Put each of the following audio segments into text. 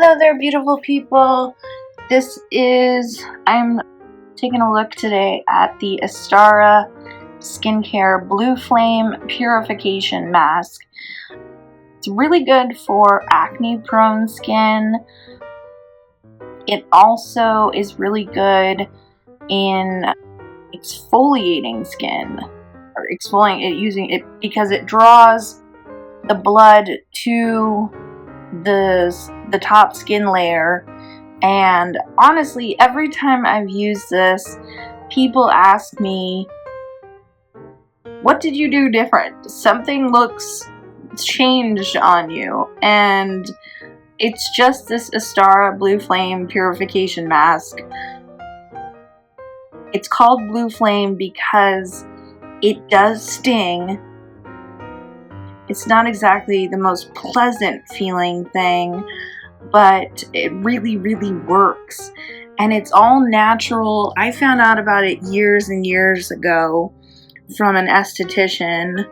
Hello there, beautiful people. I'm taking a look today at the Astara Skincare Blue Flame Purification Mask. It's really good for acne-prone skin. It also is really good in exfoliating skin, or exfoliating it, using it because it draws the blood to the top skin layer. And honestly, every time I've used this, people ask me, what did you do different? Something looks changed on you. And it's just this Astara Blue Flame Purification Mask. It's called Blue Flame because it does sting. It's not exactly the most pleasant feeling thing, but it really, really works. And it's all natural. I found out about it years and years ago from an esthetician.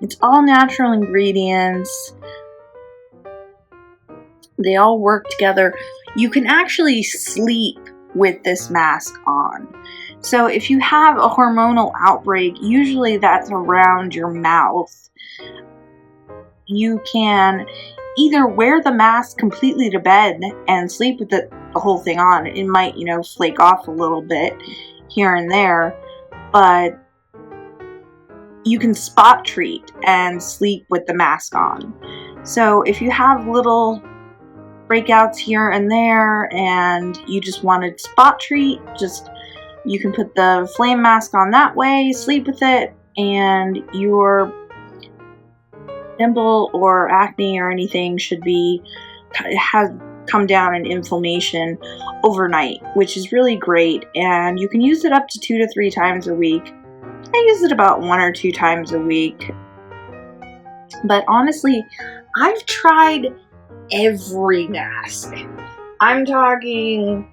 It's all natural ingredients. They all work together. You can actually sleep with this mask on. So if you have a hormonal outbreak, usually that's around your mouth, you can either wear the mask completely to bed and sleep with the whole thing on. It might, flake off a little bit here and there, but you can spot treat and sleep with the mask on. So if you have little breakouts here and there and you just want to spot treat, you can put the flame mask on that way, sleep with it, and your pimple or acne or anything has come down in inflammation overnight, which is really great. And you can use it up to 2 to 3 times a week. I use it about 1 or 2 times a week. But honestly, I've tried every mask. I'm talking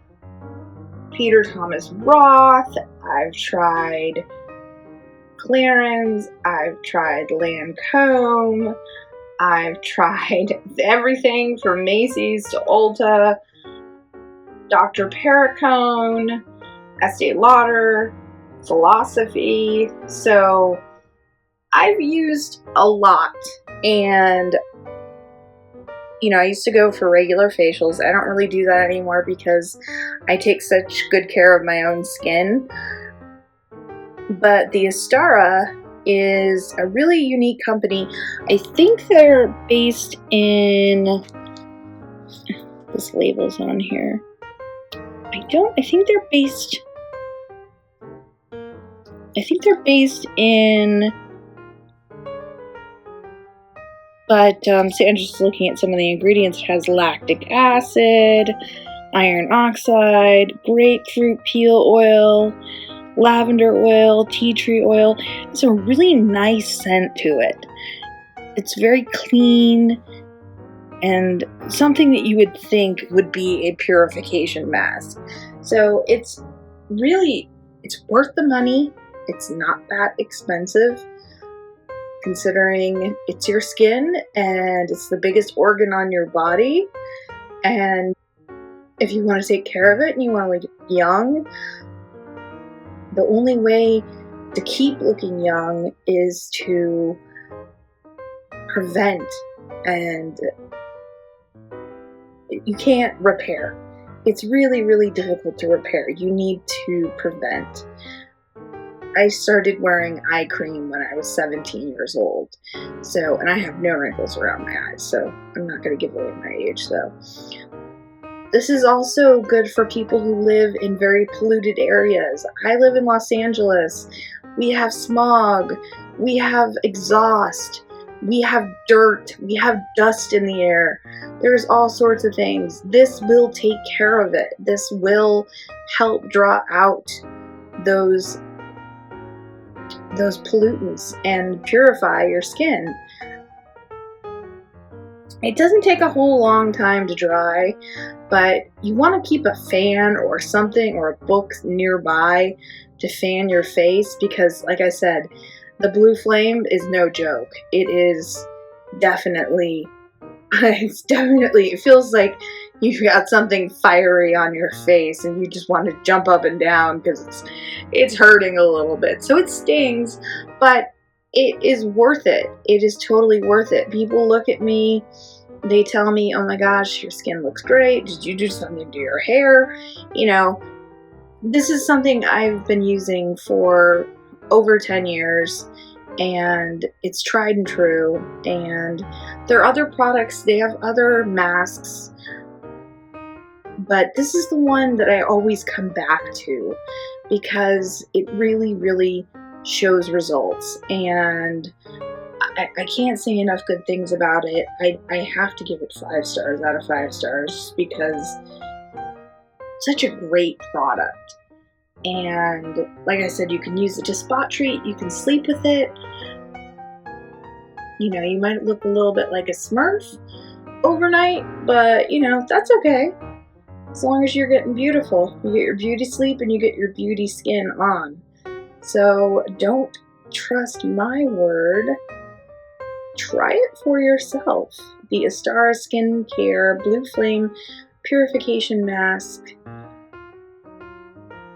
Peter Thomas Roth, I've tried Clarins, I've tried Lancome, I've tried everything from Macy's to Ulta, Dr. Perricone, Estee Lauder, Philosophy. So I've used a lot, and I used to go for regular facials. I don't really do that anymore because I take such good care of my own skin. But the Astara is a really unique company. I think they're based in, this label's on here. I think they're based in, but see, I'm just looking at some of the ingredients. It has lactic acid, iron oxide, grapefruit peel oil, lavender oil, tea tree oil. It's a really nice scent to it. It's very clean and something that you would think would be a purification mask. So it's worth the money. It's not that expensive, considering it's your skin and it's the biggest organ on your body. And if you want to take care of it and you want to look young, the only way to keep looking young is to prevent, and you can't repair. It's really, really difficult to repair. You need to prevent. I started wearing eye cream when I was 17 years old. And I have no wrinkles around my eyes, so I'm not going to give away my age though. This is also good for people who live in very polluted areas. I live in Los Angeles. We have smog, we have exhaust, we have dirt, we have dust in the air. There's all sorts of things. This will take care of it. This will help draw out those pollutants and purify your skin. It doesn't take a whole long time to dry, but you want to keep a fan or something or a book nearby to fan your face because, like I said, the Blue Flame is no joke. It is definitely It's definitely, it feels like you've got something fiery on your face and you just want to jump up and down because it's hurting a little bit. So it stings, but it is worth it. It is totally worth it. People look at me, they tell me, oh my gosh, your skin looks great. Did you do something to your hair? You know, this is something I've been using for over 10 years. And it's tried and true, and there are other products, they have other masks, but this is the one that I always come back to because it really shows results, and I can't say enough good things about it. I have to give it 5 stars out of 5 stars because it's such a great product. And like I said, you can use it to spot treat, you can sleep with it. You know, you might look a little bit like a Smurf overnight, but you know, that's okay. As long as you're getting beautiful. You get your beauty sleep and you get your beauty skin on. So don't trust my word. Try it for yourself. The Astara Skincare Blue Flame Purification Mask.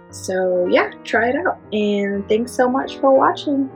So yeah, try it out. And thanks so much for watching.